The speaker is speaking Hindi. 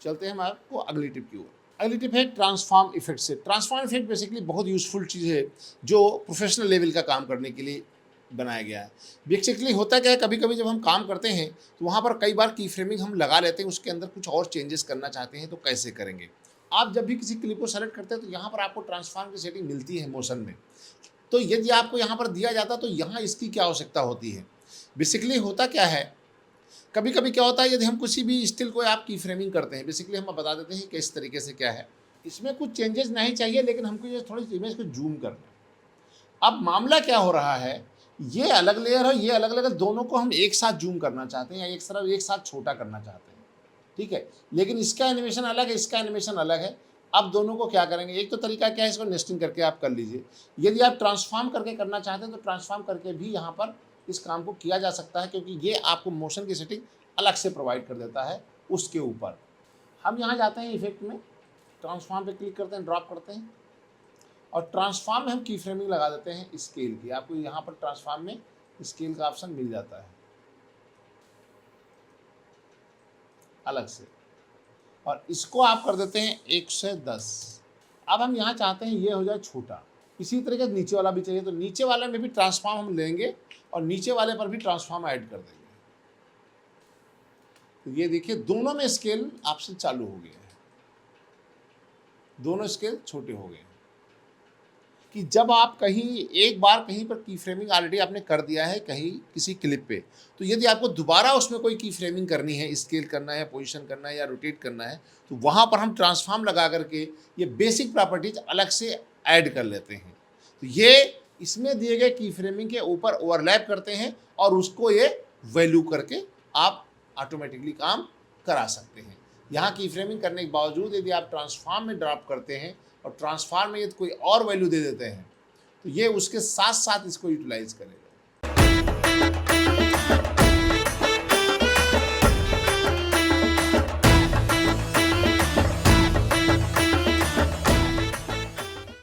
चलते हैं हम आपको अगली टिप की ओर। अगली टिप है ट्रांसफॉर्म इफेक्ट से। ट्रांसफॉर्म इफेक्ट बेसिकली बहुत यूजफुल चीज़ है जो प्रोफेशनल लेवल का काम करने के लिए बनाया गया है। बेसिकली होता क्या है, कभी कभी जब हम काम करते हैं तो वहाँ पर कई बार की फ्रेमिंग हम लगा लेते हैं, उसके अंदर कुछ और चेंजेस करना चाहते हैं तो कैसे करेंगे। आप जब भी किसी क्लिप को सेलेक्ट करते हैं तो यहाँ पर आपको ट्रांसफॉर्म की सेटिंग मिलती है मोशन में। तो यदि आपको यहाँ पर दिया जाता तो यहाँ इसकी क्या आवश्यकता होती है। बेसिकली होता क्या है, कभी कभी क्या होता है, यदि हम किसी भी स्टिल को आप की फ्रेमिंग करते हैं, बेसिकली हम बता देते हैं कि इस तरीके से क्या है, इसमें कुछ चेंजेस नहीं चाहिए, लेकिन हमको ये थोड़ी सी इमेज को जूम करना है। अब मामला क्या हो रहा है, ये अलग लेयर है, ये अलग लेयर, दोनों को हम एक साथ जूम करना चाहते हैं या एक साथ छोटा करना चाहते हैं, ठीक है। लेकिन इसका एनिमेशन अलग है, इसका एनिमेशन अलग है। अब दोनों को क्या करेंगे, एक तो तरीका क्या है, इसको नेस्टिंग करके आप कर लीजिए। यदि आप ट्रांसफॉर्म करके करना चाहते हैं तो ट्रांसफॉर्म करके भी यहाँ पर इस काम को किया जा सकता है, क्योंकि ये आपको मोशन की सेटिंग अलग से प्रोवाइड कर देता है उसके ऊपर। हम यहाँ जाते हैं इफेक्ट में, ट्रांसफॉर्म पे क्लिक करते हैं, ड्रॉप करते हैं और ट्रांसफॉर्म में हम की फ्रेमिंग लगा देते हैं स्केल की। आपको यहाँ पर ट्रांसफॉर्म में स्केल का ऑप्शन मिल जाता है अलग से, और इसको आप कर देते हैं 1 से 10। अब हम यहाँ चाहते हैं ये हो जाए छोटा। इसी तरीके से नीचे वाला भी चाहिए, तो नीचे वाले में भी ट्रांसफॉर्म हम लेंगे और नीचे वाले पर भी ट्रांसफॉर्म ऐड कर देंगे। तो ये देखिए दोनों में स्केल ऑप्शन चालू हो गया है, दोनों स्केल छोटे हो गए हैं। कि जब आप कहीं एक बार कहीं पर की फ्रेमिंग ऑलरेडी आपने कर दिया है कहीं किसी क्लिप पे, तो यदि आपको दोबारा उसमें कोई की फ्रेमिंग करनी है, स्केल करना है, पोजीशन करना है या रोटेट करना है, तो वहाँ पर हम ट्रांसफॉर्म लगा करके ये बेसिक प्रॉपर्टीज अलग से ऐड कर लेते हैं। तो ये इसमें दिए गए की फ्रेमिंग के ऊपर ओवरलैप करते हैं और उसको ये वैल्यू करके आप ऑटोमेटिकली काम करा सकते हैं। यहाँ की फ्रेमिंग करने के बावजूद यदि आप ट्रांसफॉर्म में ड्रॉप करते हैं और ट्रांसफॉर्म में यदि कोई और वैल्यू दे देते हैं तो ये उसके साथ साथ इसको यूटिलाइज करेगा।